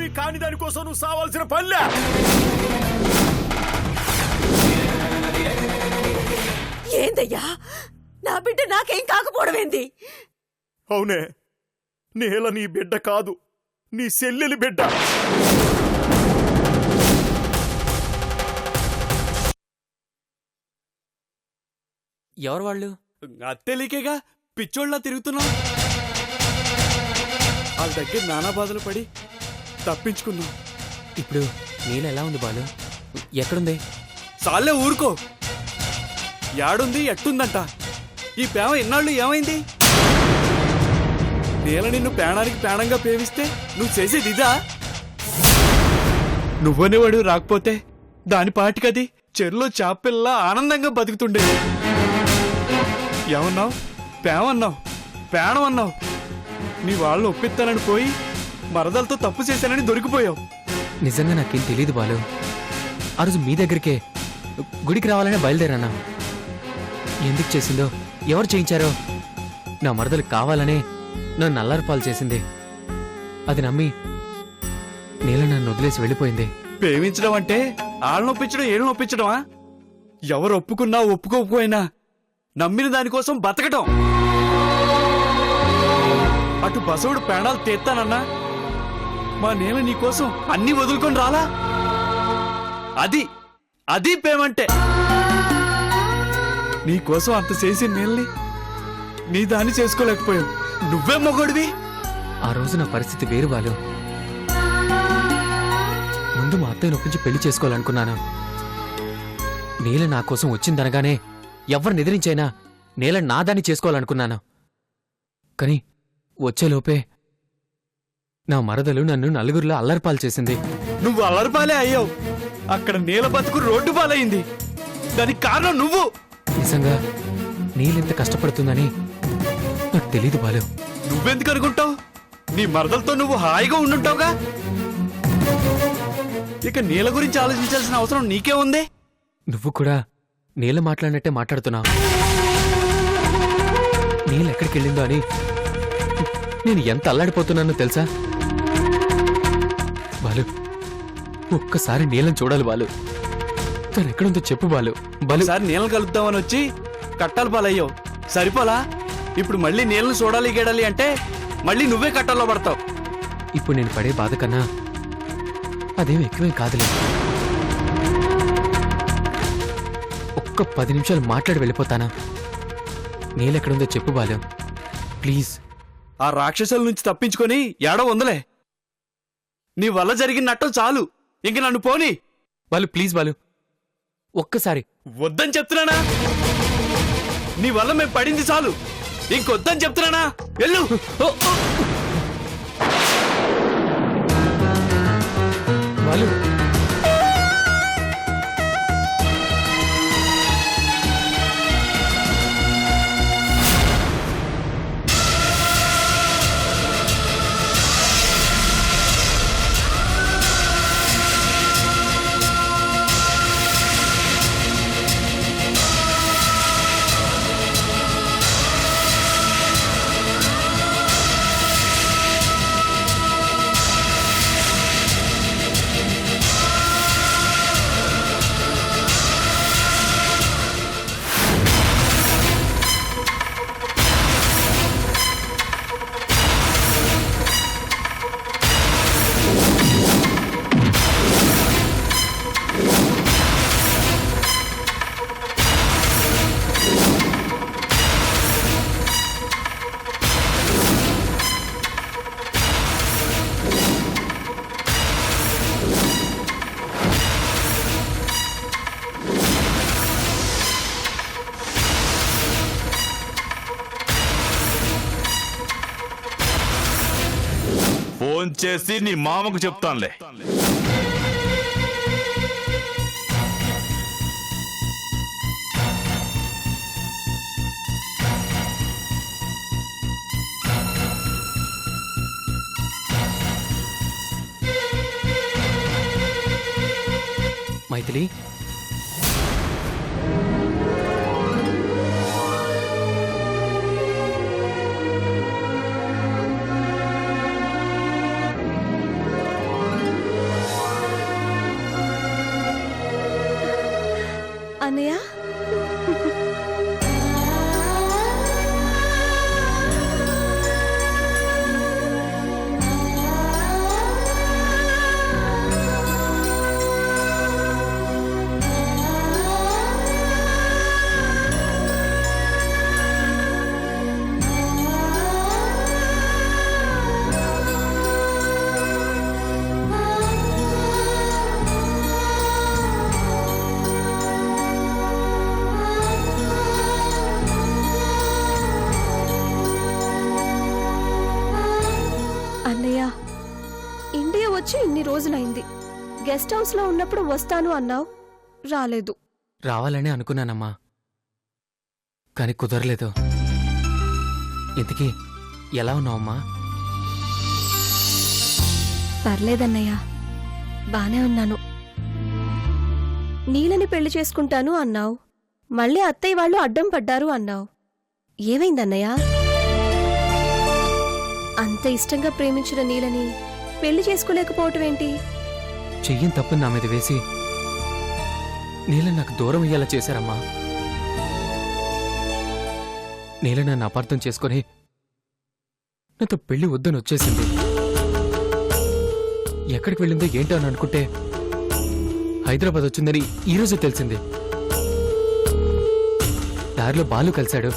నువ్వేమి కాని దానికోసం నువ్వు సావాల్సిన పనిలే. ఏందయ్యా, నా బిడ్డ నాకేం కాకపోవడమేంది? అవునే, నేల నీ బిడ్డ కాదు, నీ చెల్లెలి బిడ్డ. ఎవరు వాళ్ళు? అత్తెలికేగా పిచ్చోళ్ళ తిరుగుతున్నాం. వాళ్ళ దగ్గర నానా బాధలు పడి తప్పించుకున్నాం. ఇప్పుడు నీళ్ళ ఎలా ఉంది బాలు? ఎక్కడుంది? చాలే ఊరుకో. యాడుంది ఎట్టుందంట. ఈ ప్రేమ ఇన్నాళ్ళు ఏమైంది? నేల నిన్ను పేడానికి పేణంగా పేవిస్తే నువ్వు చేసేది ఇదా? నువ్వనేవాడు రాకపోతే దాని పాటికది చెరులో చాపిల్లా ఆనందంగా బతుకుతుండే. ఏమన్నావు? పేమన్నావు, పేణం అన్నావు. నీ వాళ్ళని ఒప్పిస్తానని పోయి మరదలతో తప్పు చేశానని దొరికిపోయావు. నిజంగా నాకేం తెలీదు బాలు. ఆ రోజు మీ దగ్గరికే గుడికి రావాలనే బయలుదేరానా. ఎందుకు చేసిందో, ఎవరు చేయించారో, నా మరదలు కావాలనే నన్ను నల్లారిపాలు చేసింది. అది నమ్మి నీళ్ళ నన్ను వదిలేసి వెళ్ళిపోయింది. ప్రేమించడం అంటే ఆళ్ళ నొప్పించడం ఏళ్ళు నొప్పించడమా? ఎవరు ఒప్పుకున్నా ఒప్పుకోకపోయినా నమ్మిన దానికోసం బతకటం. అటు బసవుడు ప్రాణాలు తీస్తానన్నా మా నేల నీకోసం అన్ని వదులుకొని రాలా? అది అది ప్రేమంటే. నీకోసం అంత చేసి నేల్ని నీ దాన్ని చేసుకోలేకపోయావు. నువ్వే మొగడివి. ఆ రోజు నా పరిస్థితి వేరు బాలు. ముందు మా అత్తయ్య నొప్పించి పెళ్లి చేసుకోవాలనుకున్నాను. నీల నా కోసం వచ్చిందనగానే ఎవరిని ఎదిరించైనా నేల నాదాన్ని చేసుకోవాలనుకున్నాను. కాని వచ్చేలోపే నా మరదలు నన్ను నలుగురిలో అల్లరిపాలు చేసింది. నువ్వు అల్లరిపాలే అయ్యావు. అక్కడ నేల బతుకు రోడ్డు పాలైంది. దానికి కారణం నువ్వు. నిజంగా నీలెంత కష్టపడుతుందని నాకు తెలీదు బాలు. నువ్వెందుకు అనుకుంటావు? నీ మరదలతో నువ్వు హాయిగా ఉండుంటావుగా. ఇక నీల గురించి ఆలోచించాల్సిన అవసరం నీకే ఉంది. నువ్వు కూడా నీల మాట్లాడినట్టే మాట్లాడుతున్నావు. నీళ్ళెక్కడికి వెళ్ళిందో అని నేను ఎంత అల్లాడిపోతున్నానో తెలుసా బాలు? ఒక్కసారి నీళ్ళని చూడాలి బాలు. తను ఎక్కడుందో చెప్పు బాలు. బాలు, ఒకసారి నీళ్ళని కలుపుతామని వచ్చి కట్టాలు పాలయ్యావు. సరిపోలా? ఇప్పుడు మళ్ళీ నీళ్ళని చూడాలి గేడాలి అంటే మళ్ళీ నువ్వే కట్టాల్లో పడతావు. ఇప్పుడు నేను పడే బాధ కన్నా అదేం ఎక్కువేం కాదులే. ఒక్క 10 నిమిషాలు మాట్లాడి వెళ్ళిపోతానా? నీళ్ళెక్కడుందో చెప్పు బాలు, ప్లీజ్. ఆ రాక్షసుల నుంచి తప్పించుకొని ఏడో ఉందలే. నీ వల్ల జరిగిన నట్టం చాలు. ఇంక నన్ను పోని బాలు, ప్లీజ్ బాలు, ఒక్కసారి. వద్దని చెప్తున్నానా? నీ వల్ల మేము పడింది చాలు. ఇంకొద్దని చెప్తున్నానా? వెళ్ళు. బాలు, ఫోన్ చేసి నీ మామకు చెప్తానులే. మైథిలి, అన్నయ్య అన్నయ్య ఇండియా వచ్చి ఇన్ని రోజులైంది. గెస్ట్ హౌస్ లో ఉన్నప్పుడు వస్తాను అన్నావు, రాలేదు. రావాలని అనుకున్నానమ్మా, కానీ కుదరలేదు. ఇంతకీ ఎలా ఉన్నావమ్మా? పర్లేదన్నయ్య, బానే ఉన్నాను. నీలని పెళ్లి చేసుకుంటాను అన్నావు, మళ్ళీ అత్తయ్య వాళ్ళు అడ్డం పడ్డారు అన్నావు. ఏమైందన్నయ్య? అంత ఇష్టంగా ప్రేమించిన నీలని పెళ్లి చేసుకోలేకపోవటమేంటి? చెయ్యని తప్పుని నా మీద వేసి నీల నాకు దూరం అయ్యేలా చేశారమ్మా. నీల నన్ను అపార్థం చేసుకుని నాతో పెళ్లి వద్దని వచ్చేసింది. ఎక్కడికి వెళ్ళిందో ఏంటో అని అనుకుంటే హైదరాబాద్ వచ్చిందని ఈరోజు తెలిసింది. దారిలో బాలు కలిశాడు.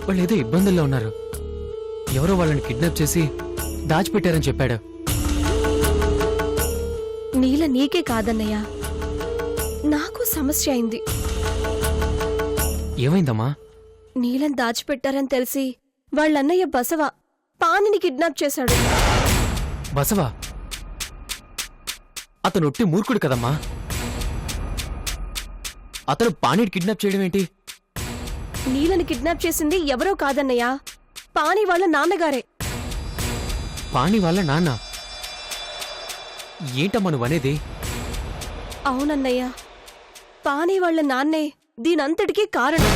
వాళ్ళు ఏదో ఇబ్బందుల్లో ఉన్నారు, ఎవరో వాళ్ళని కిడ్నాప్ చేసి దాచిపెట్టారని చెప్పాడు. నీల నీకే కాదన్నయ్య, నాకు సమస్య అయింది. ఏమైందమ్మా? నీలం దాచిపెట్టారని తెలిసి వాళ్ళన్నయ్య బసవ పానిని కిడ్నాప్ చేశాడు. బసవా? అతను ఒట్టి మూర్ఖుడు కదమ్మా. అతను పానీని కిడ్నాప్ చేయడం ఏంటి? నీలని కిడ్నాప్ చేసింది ఎవరో కాదన్నయ్య, పాని వాళ్ళ నాన్నగారే. పాణి వాళ్ళ నాన్న? ఏంటమ్మా నువ్వనేది? అవునన్నయ్య, పాని వాళ్ళ నాన్నే దీనంతటికీ కారణం.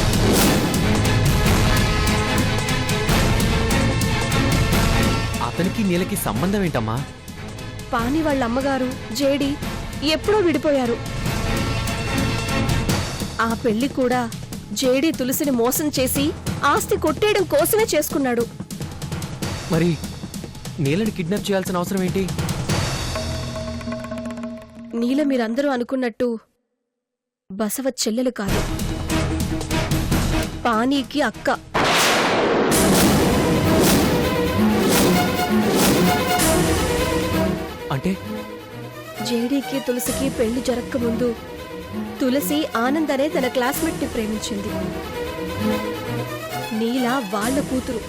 అతనికి నీలకి సంబంధం ఏంటమ్మా? పాని వాళ్ళ అమ్మగారు జేడి ఎప్పుడో విడిపోయారు. ఆ పెళ్లి కూడా జేడి తులసిని మోసం చేసి ఆస్తి కొట్టేయడం కోసమే చేసుకున్నాడు. మరి నీలని కిడ్నాప్ చేయాల్సిన అవసరం ఏంటి? నీల మీరందరూ అనుకున్నట్టు బసవ చెల్లెలు కాదు, పానీకి అక్క. అంటే జేడీకి తులసికి పెళ్లి జరక్కముందు తులసి ఆనంద్ అనే తన క్లాస్మేట్ ని ప్రేమించింది. నీల వాళ్ళ కూతురు.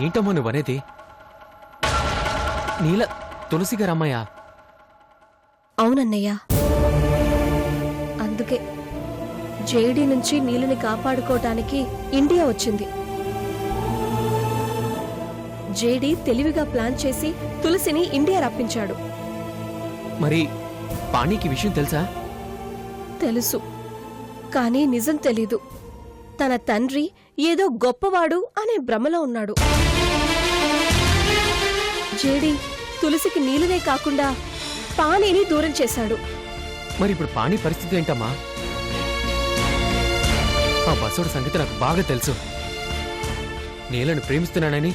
ఏంటమ్మా నువ్వనేది? నీల తులసి గారు అమ్మాయా? అవునన్నయ్య, అందుకే జేడీ నుంచి నీలని కాపాడుకోవటానికి ఇండియా వచ్చింది. జేడీ తెలివిగా ప్లాన్ చేసి తులసిని ఇండియా రప్పించాడు. మరి పాణికి విషయం తెలుసా? తెలుసు, కానీ నిజం తెలీదు. తన తండ్రి ఏదో గొప్పవాడు అనే భ్రమలో ఉన్నాడు. జేడీ తులసికి నీలనే కాకుండా పానీని దూరం చేశాడు. మరి ఇప్పుడు పాణి పరిస్థితి ఏంటమ్మా? ఆ బసోడు సంగతి నాకు బాగా తెలుసు. నీలను ప్రేమిస్తున్నానని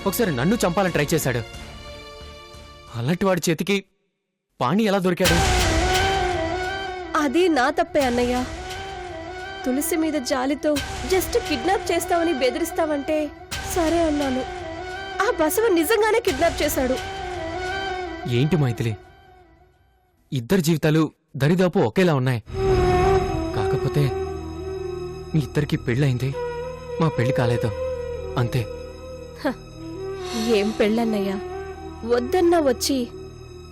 ఒకసారి నన్ను చంపాలని ట్రై చేశాడు. అలాంటి వాడి చేతికి పాణి ఎలా దొరికాడు? అది నా తప్పే అన్నయ్య. తులసి మీద జాలితో జస్ట్ కిడ్నాప్ చేస్తామని బెదిరిస్తావంటే సరే అన్నాను. ఆ బసవ నిజంగానే కిడ్నాప్ చేశాడు. ఏంటి మైథిలి, ఇద్దరి జీవితాలు దరిదాపు ఒకేలా ఉన్నాయి. కాకపోతే మీ ఇద్దరికి పెళ్ళయింది, మా పెళ్లి కాలేదు అంతే. ఏం పెళ్ళన్నయ్యా, వద్దన్నా వచ్చి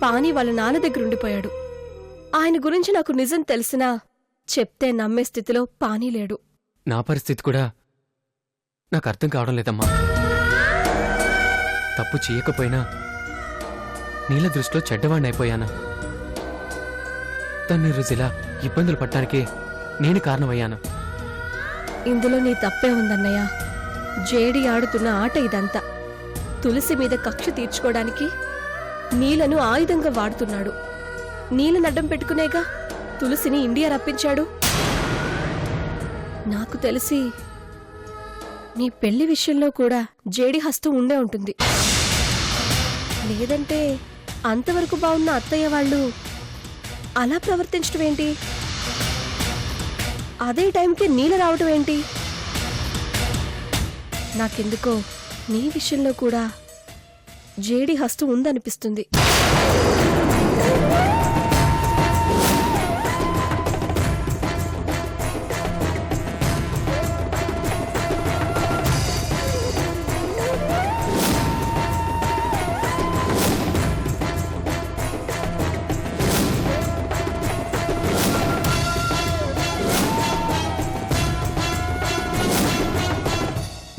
పాని వాళ్ళ నాన్న దగ్గర ఉండిపోయాడు. ఆయన గురించి నాకు నిజం తెలిసినా చెప్తే నమ్మే స్థితిలో పానీ లేడు. నా పరిస్థితి కూడా నాకు అర్థం కావడం లేదమ్మా. తప్పు చేయకపోయినా నీళ్ళ దృష్టిలో చెడ్డవాణ్ణి అయిపోయానా? తన్ని రుజిలా ఇబ్బందులు పడటానికి నేను కారణమయ్యాను. ఇందులో నీ తప్పే ఉందన్నయ్య. జేడి ఆడుతున్న ఆట ఇదంతా. తులసి మీద కక్ష తీర్చుకోవడానికి నీలను ఆయుధంగా వాడుతున్నాడు. నీలను అడ్డం పెట్టుకునేగా తులసిని ఇండియా రప్పించాడు. నాకు తెలిసి నీ పెళ్లి విషయంలో కూడా జేడి హస్తం ఉండే ఉంటుంది. లేదంటే అంతవరకు బాగున్న అత్తయ్య వాళ్ళు అలా ప్రవర్తించడం ఏంటి? అదే టైంకి నీళ్ళ రావటం ఏంటి? నాకెందుకో నీ విషయంలో కూడా జేడి హస్తం ఉందనిపిస్తుంది.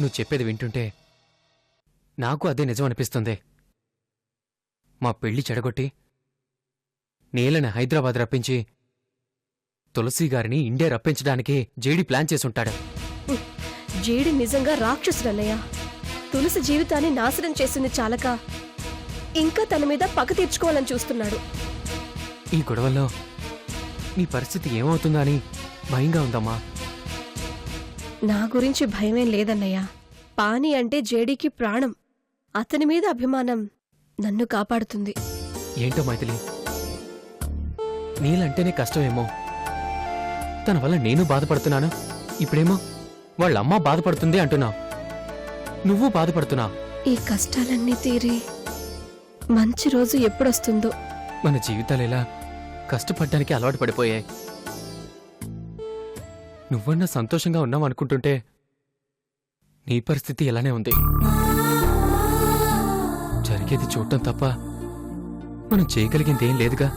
నువ్వు చెప్పేది వింటుంటే నాకు అదే నిజం అనిపిస్తుంది. మా పెళ్లి చెడగొట్టి నీలని హైదరాబాద్ రప్పించి తులసి గారిని ఇండియా రప్పించడానికి జేడి ప్లాన్ చేసుంటాడు. జేడి నిజంగా రాక్షసుడన్నయ్య. తులసి జీవితాన్ని నాశనం చేసింది చాలక ఇంకా తన మీద పగ తీర్చుకోవాలని చూస్తున్నాడు. ఈ గొడవల్లో నీ పరిస్థితి ఏమవుతుందా అని భయంగా ఉందమ్మా. నా గురించి భయమేం లేదన్నయ్య. పాని అంటే జేడీకి ప్రాణం. అతని మీద అభిమానం నన్ను కాపాడుతుంది. ఏంటో మైథిలి, నీలంటేనే కష్టమేమో. తన వల్ల నేను బాధపడుతున్నాను. ఇప్పుడేమో వాళ్ళమ్మ బాధపడుతుంది అంటున్నావు. నువ్వు బాధపడుతున్నావు. ఈ కష్టాలన్నీ తీరి మంచి రోజు ఎప్పుడొస్తుందో. మన జీవితాలు ఎలా కష్టపడ్డానికి అలవాటు పడిపోయాయి. నువ్వన్నా సంతోషంగా ఉన్నావు అనుకుంటుంటే నీ పరిస్థితి ఎలానే ఉంది. జరిగేది చూడటం తప్ప మనం చేయగలిగిందేం లేదుగా.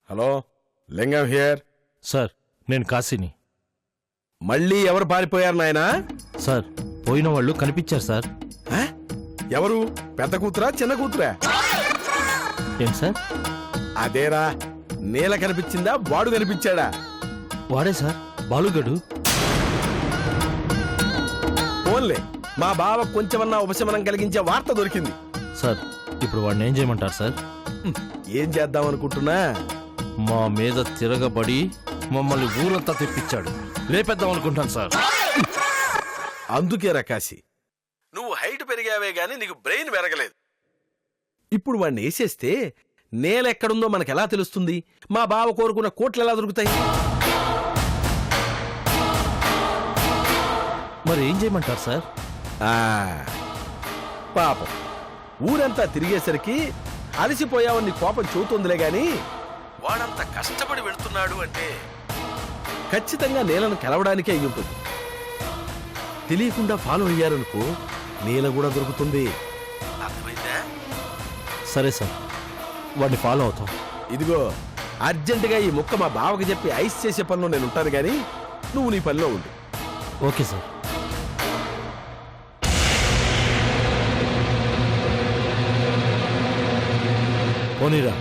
హలో, లింగం హియర్. సార్, నేను కాశీని. మళ్ళీ ఎవరు పారిపోయారు నాయనా? సార్, పోయిన వాళ్ళు కనిపించారు సార్. ఎవరు? పెద్ద కూతురా చిన్న కూతురా? ఏంటి సార్? అదేరా, నీల కనిపించిందా వాడు కనిపించాడా? వాడే సార్, బాలుగడు. ఓన్లే మా బావ కొంచెమన్నా ఉపశమనం కలిగించే వార్త దొరికింది. సార్, ఇప్పుడు వాడిని ఏం చేయమంటారు సార్? ఏం చేద్దాం అనుకుంటున్నా? మా మీద తిరగబడి మమ్మల్ని ఊరంతా తెప్పించాడు. లేపేద్దాం అనుకుంటాను సార్. అందుకే రకాసి, నువ్వు హైట్ పెరిగావే గాని నీకు బ్రెయిన్ పెరగలేదు. ఇప్పుడు వాడిని వేసేస్తే నేల ఎక్కడుందో మనకెలా తెలుస్తుంది? మా బావ కోరుకున్న కోట్లు ఎలా దొరుకుతాయి? మరి ఏం చేయమంటారు సార్? ఆ, పాపం ఊరంతా తిరిగేసరికి అలసిపోయావని కోపం చూతుందిలే గాని వాడంత కష్టపడి వెళ్తున్నాడు అంటే ఖచ్చితంగా నేలను కలవడానికే అయి ఉంటుంది. తెలియకుండా ఫాలో అయ్యారనుకో నేల కూడా దొరుకుతుంది. అర్థమైందా? సరే సార్, వాడిని ఫాలో అవుతాం. ఇదిగో అర్జెంటుగా ఈ ముక్క మా బావకి చెప్పి ఐస్ చేసే పనిలో నేను ఉంటాను గాని నువ్వు నీ పనిలో ఉండు. Okay sir. పోనీరా.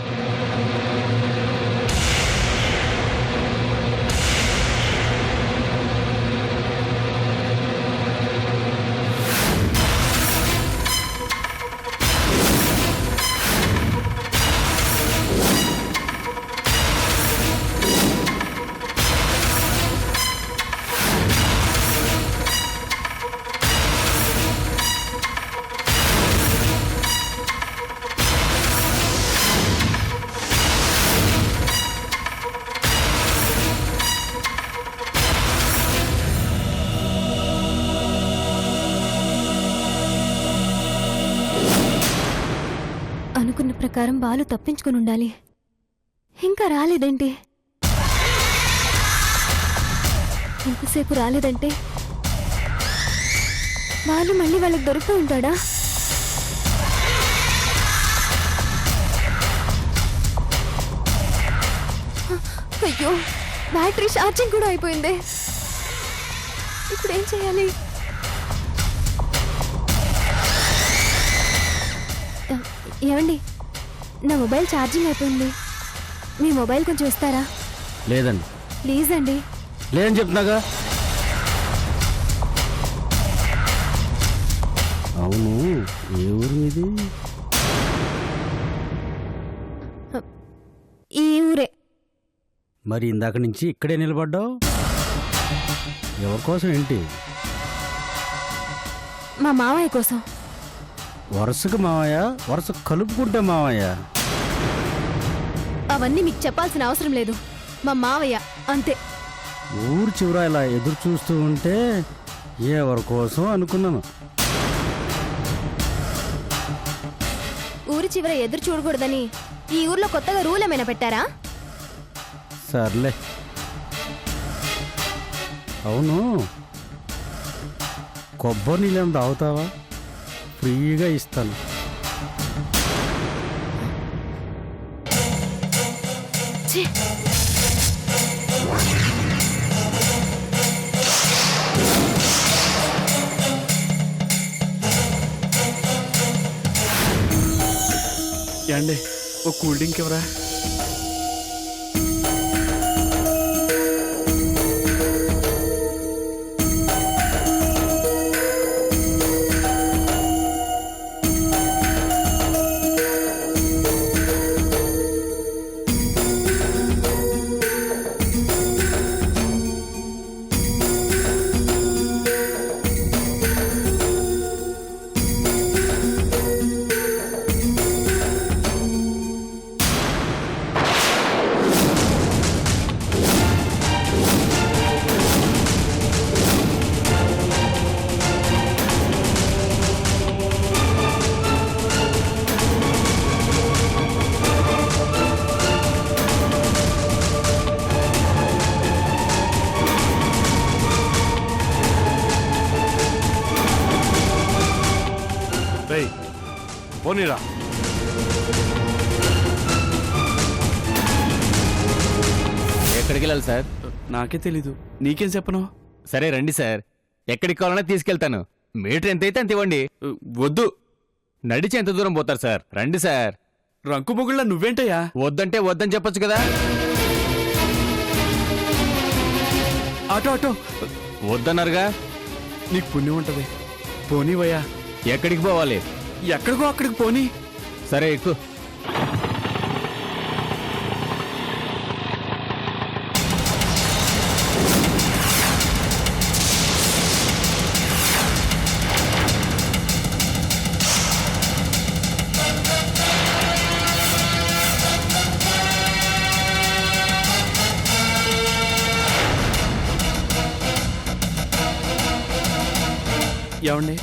అనుకున్న ప్రకారం బాలు తప్పించుకుని ఉండాలి. ఇంకా రాలేదేంటి? ఇంతసేపు రాలేదంటే బాలు మళ్ళీ వాళ్ళకి దొరుకుతూ ఉంటాడా? అయ్యో, బ్యాటరీ ఛార్జింగ్ కూడా అయిపోయింది. ఇప్పుడు ఏం చేయాలి? ఏమండి, నా మొబైల్ ఛార్జింగ్ అయిపోయింది. మీ మొబైల్ కొంచెం ఇస్తారా? లేదండి. ప్లీజ్ అండి. లేదని చెప్తున్నాగా. అవును, ఏ ఊరు ఇది? ఈ ఊరే. మరి ఇందాక నుంచి ఇక్కడే నిలబడ్డావు? ఎవరి కోసం ఏంటి? మా మావయ్య కోసం. వరుసకు మావయ్య, వరుస కలుపుకుంటే మావయ్య. అవన్నీ మీకు చెప్పాల్సిన అవసరం లేదు. మా మావయ్య అంతే. ఊరు చివర ఇలా ఎదురు చూస్తూ ఉంటే ఎవరి కోసం అనుకున్నాను. ఊరి చివర ఎదురు చూడకూడదని ఈ ఊర్లో కొత్తగా రూల్ ఏమైనా పెట్టారా? సర్లే. అవును, కొబ్బరి నీళ్ళని తాగుతావా? ఫ్రీగా ఇస్తాను. ఛీ! ఏండి, ఓ కూల్ డ్రింక్ ఎవరా? పోనీరా. ఎక్కడికి వెళ్ళాలి సార్? నాకే తెలీదు, నీకేం చెప్పను? సరే రండి సార్, ఎక్కడికి కావాలన్నా తీసుకెళ్తాను. మీటర్ ఎంత అయితే అంత ఇవ్వండి. వద్దు. నడిచి ఎంత దూరం పోతారు సార్? రండి సార్. రంకు మొగుళ్ళ నువ్వేంటయ్యా? వద్దంటే వద్దని చెప్పొచ్చు కదా. Auto auto. వద్దన్నారుగా. నీకు పుణ్యం ఉంటది, పోనీవయ్యా. ఎక్కడికి పోవాలి? ఎక్కడికో అక్కడికి పోనీ. సరే ఎక్కువ. ఏమండి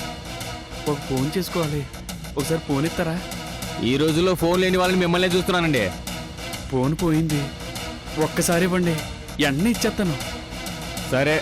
ఒక ఫోన్ చేసుకోవాలి, ఒకసారి ఫోన్ ఇస్తారా? ఈ రోజుల్లో ఫోన్ లేని వాళ్ళని మిమ్మల్ని చూస్తున్నానండి. ఫోన్ పోయింది, ఒక్కసారి ఇవ్వండి, వెంటనే ఇచ్చేస్తాను. సరే.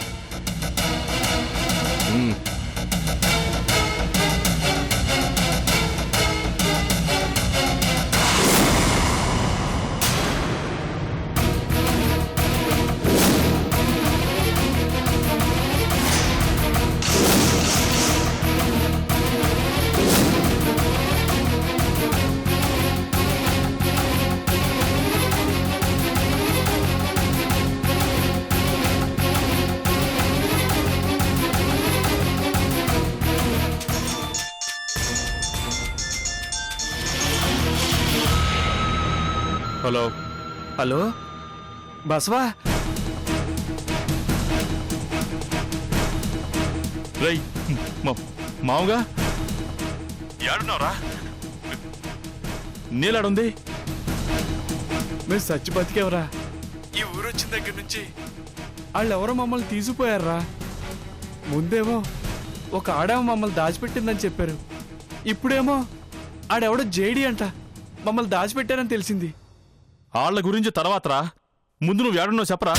హలో హలో బసవా, రై మామగా ఏడున్నావురా? నీలాడుంది. మేము చచ్చి బతికేవరా? ఈ ఊరు వచ్చిన దగ్గర నుంచి వాళ్ళెవరో మమ్మల్ని తీసుకుపోయారా. ముందేమో ఒక ఆడేమో మమ్మల్ని దాచిపెట్టిందని చెప్పారు, ఇప్పుడేమో ఆడెవడో జేడి అంట మమ్మల్ని దాచిపెట్టారని తెలిసింది. వాళ్ళ గురించి తర్వాతరా, ముందు నువ్వు ఏడున్నావు చెప్పరా?